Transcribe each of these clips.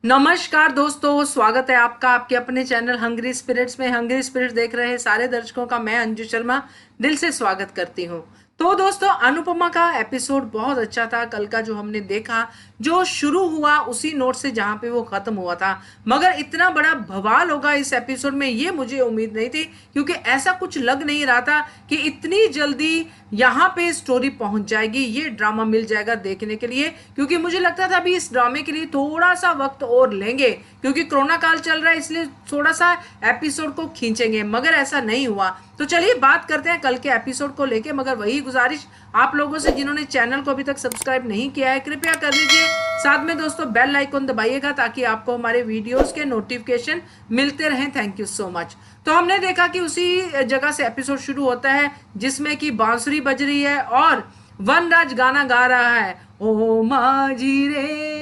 नमस्कार दोस्तों, स्वागत है आपका आपके अपने चैनल हंग्री स्पिरिट्स में। हंग्री स्पिरिट्स देख रहे सारे दर्शकों का मैं अंजू शर्मा दिल से स्वागत करती हूँ। तो दोस्तों, अनुपमा का एपिसोड बहुत अच्छा था। कल का जो हमने देखा, जो शुरू हुआ उसी नोट से जहां पे वो खत्म हुआ था, मगर इतना बड़ा बवाल होगा इस एपिसोड में ये मुझे उम्मीद नहीं थी, क्योंकि ऐसा कुछ लग नहीं रहा था कि इतनी जल्दी यहाँ पे स्टोरी पहुंच जाएगी, ये ड्रामा मिल जाएगा देखने के लिए। क्योंकि मुझे लगता था अभी इस ड्रामे के लिए थोड़ा सा वक्त और लेंगे, क्योंकि कोरोना काल चल रहा है, इसलिए थोड़ा सा एपिसोड को खींचेंगे, मगर ऐसा नहीं हुआ। तो चलिए बात करते हैं कल के एपिसोड को लेके। मगर वही गुजारिश आप लोगों से, जिन्होंने चैनल को अभी तक सब्सक्राइब नहीं किया है, कृपया कर लीजिए। साथ में दोस्तों बेल आइकन दबाइएगा ताकि आपको हमारे वीडियोस के नोटिफिकेशन मिलते रहें। Thank you so much. तो हमने देखा कि उसी जगह से एपिसोड शुरू होता है जिसमें कि बांसुरी बज रही है और वनराज गाना गा रहा है, ओ माझी रे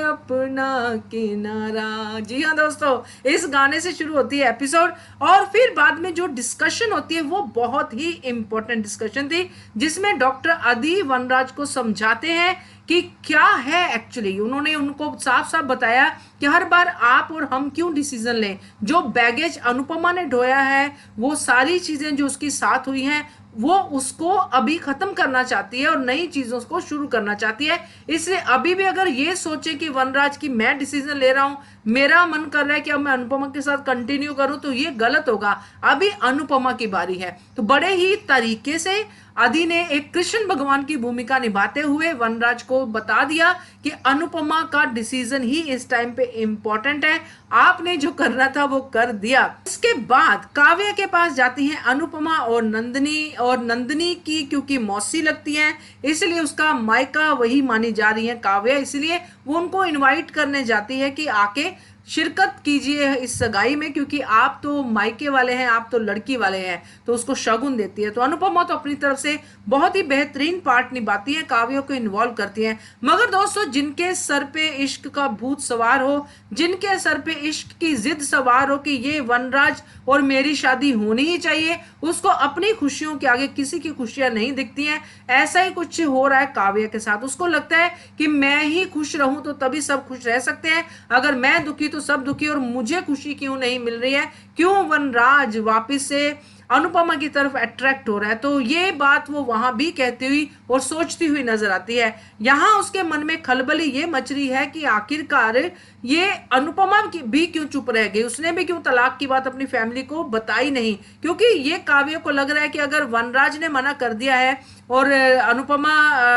अपना किनारा। जी हाँ दोस्तों, इस गाने से शुरू होती है एपिसोड। और फिर बाद में जो डिस्कशन होती है वो बहुत ही इंपॉर्टेंट डिस्कशन थी, जिसमें डॉक्टर आदि वनराज को समझाते हैं कि क्या है एक्चुअली। उन्होंने उनको साफ साफ बताया कि हर बार आप और हम क्यों डिसीजन लें। जो बैगेज अनुपमा ने ढोया है, वो सारी चीजें जो उसकी साथ हुई हैं, वो उसको अभी खत्म करना चाहती है और नई चीजों को शुरू करना चाहती है। इसलिए अभी भी अगर ये सोचे कि वनराज की मैं डिसीजन ले रहा हूं, मेरा मन कर रहा है कि अब मैं अनुपमा के साथ कंटिन्यू करूं, तो ये गलत होगा। अभी अनुपमा की बारी है। तो बड़े ही तरीके से आदि ने एक कृष्ण भगवान की भूमिका निभाते हुए वनराज को बता दिया कि अनुपमा का डिसीजन ही इस टाइम पे इंपॉर्टेंट है। आपने जो करना था वो कर दिया। इसके बाद काव्या के पास जाती हैं अनुपमा और नंदिनी की क्योंकि मौसी लगती हैं, इसलिए उसका मायका वही मानी जा रही है काव्या। इसलिए वो उनको इनवाइट करने जाती है कि आके शिरकत कीजिए इस सगाई में, क्योंकि आप तो मायके वाले हैं, आप तो लड़की वाले हैं। तो उसको शगुन देती है। तो अनुपमा तो अपनी तरफ से बहुत ही बेहतरीन पार्ट निभाती है, काव्य को इन्वॉल्व करती हैं। मगर दोस्तों, जिनके सर पे इश्क का भूत सवार हो, जिनके सर पे इश्क की जिद सवार हो कि ये वनराज और मेरी शादी होनी ही चाहिए, उसको अपनी खुशियों के आगे किसी की खुशियां नहीं दिखती हैं। ऐसा ही कुछ हो रहा है काव्य के साथ। उसको लगता है कि मैं ही खुश रहूं तो तभी सब खुश रह सकते हैं, अगर मैं दुखी तो सब दुखी, और मुझे खुशी क्यों नहीं मिल रही है, क्यों वनराज वापस से अनुपमा की तरफ अट्रैक्ट हो रहा है। तो ये बात वो वहां भी कहती हुई और सोचती हुई नजर आती है। यहां उसके मन में खलबली ये मच रही है कि आखिरकार ये अनुपमा भी क्यों चुप रह गई, उसने भी क्यों तलाक की बात अपनी फैमिली को बताई नहीं। क्योंकि ये काव्य को लग रहा है कि अगर वनराज ने मना कर दिया है और अनुपमा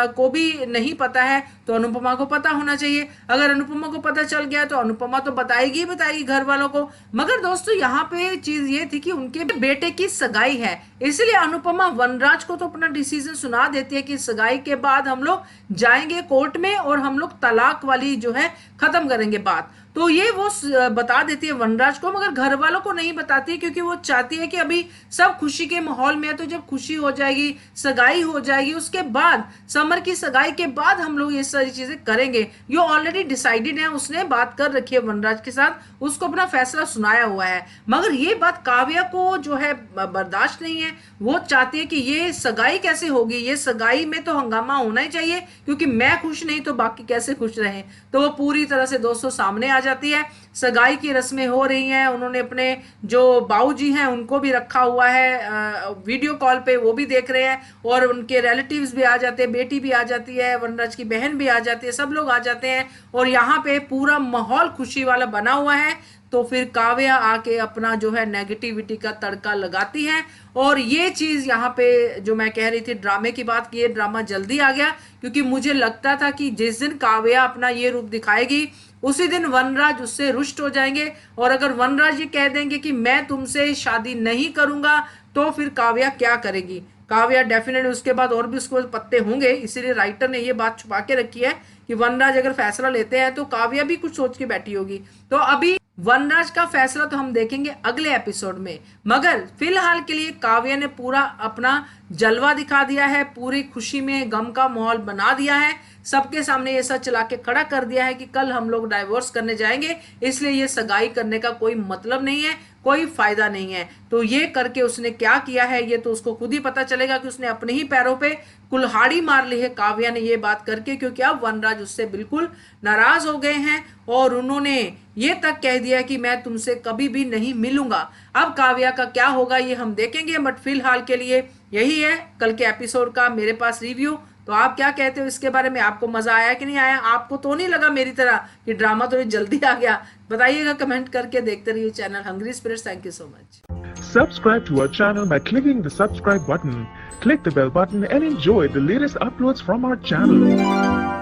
को भी नहीं पता है, तो अनुपमा को पता होना चाहिए। अगर अनुपमा को पता चल गया तो अनुपमा तो बताएगी बताएगी घर वालों को। मगर दोस्तों, यहाँ पे चीज ये थी कि उनके बेटे की सगाई है, इसलिए अनुपमा वनराज को तो अपना डिसीजन सुना देती है कि सगाई के बाद हम लोग जाएंगे कोर्ट में और हम लोग तलाक वाली जो है खत्म करेंगे बात। तो ये वो बता देती है वनराज को, मगर घर वालों को नहीं बताती है, क्योंकि वो चाहती है कि अभी सब खुशी के माहौल में है। तो जब खुशी हो जाएगी, सगाई हो जाएगी, उसके बाद समर की सगाई के बाद हम लोग ये सारी चीजें करेंगे। ये ऑलरेडी डिसाइडेड है, उसने बात कर रखी है वनराज के साथ, उसको अपना फैसला सुनाया हुआ है। मगर ये बात काव्या को जो है बर्दाश्त नहीं है। वो चाहती है कि ये सगाई कैसे होगी, ये सगाई में तो हंगामा होना ही चाहिए, क्योंकि मैं खुश नहीं तो बाकी कैसे खुश रहें। तो वो पूरी तरह से दोस्तों सामने आ जाती है। सगाई की रस्में हो रही हैं, उन्होंने अपने जो बाऊजी हैं उनको भी रखा हुआ है वीडियो कॉल पे, वो भी देख रहे हैं, और उनके रिलेटिव्स भी आ जाते हैं, बेटी भी आ जाती है, वनराज की बहन भी आ जाती है, सब लोग आ जाते हैं, और यहाँ पे पूरा माहौल खुशी वाला बना हुआ है। तो फिर काव्या आके अपना जो है नेगेटिविटी का तड़का लगाती है। और ये चीज यहाँ पे जो मैं कह रही थी ड्रामे की बात की, ये ड्रामा जल्दी आ गया, क्योंकि मुझे लगता था कि जिस दिन काव्या अपना ये रूप दिखाएगी उसी दिन वनराज उससे रुष्ट हो जाएंगे। और अगर वनराज ये कह देंगे कि मैं तुमसे शादी नहीं करूंगा, तो फिर काव्या क्या करेगी। काव्या डेफिनेटली उसके बाद और भी उसको पत्ते होंगे, इसीलिए राइटर ने ये बात छुपा के रखी है कि वनराज अगर फैसला लेते हैं तो काव्या भी कुछ सोच के बैठी होगी। तो अभी वनराज का फैसला तो हम देखेंगे अगले एपिसोड में, मगर फिलहाल के लिए काव्या ने पूरा अपना जलवा दिखा दिया है, पूरी खुशी में गम का माहौल बना दिया है, सबके सामने ये सच चला के खड़ा कर दिया है कि कल हम लोग डाइवोर्स करने जाएंगे, इसलिए ये सगाई करने का कोई मतलब नहीं है। कोई फायदा नहीं है। तो ये करके उसने क्या किया है ये तो उसको खुद ही पता चलेगा कि उसने अपने ही पैरों पे कुल्हाड़ी मार ली है काव्या ने ये बात करके, क्योंकि अब वनराज उससे बिल्कुल नाराज हो गए हैं और उन्होंने ये तक कह दिया कि मैं तुमसे कभी भी नहीं मिलूंगा। अब काव्या का क्या होगा ये हम देखेंगे, बट फिलहाल के लिए यही है कल के एपिसोड का मेरे पास रिव्यू। तो आप क्या कहते हो इसके बारे में, आपको मजा आया कि नहीं आया? आपको तो नहीं लगा मेरी तरह कि ड्रामा थोड़ी जल्दी आ गया? बताइएगा कमेंट करके। देखते रहिए channel hungry spirits. Thank you so much. Subscribe to our channel by clicking the subscribe button. Click the bell button and enjoy the latest uploads from our channel.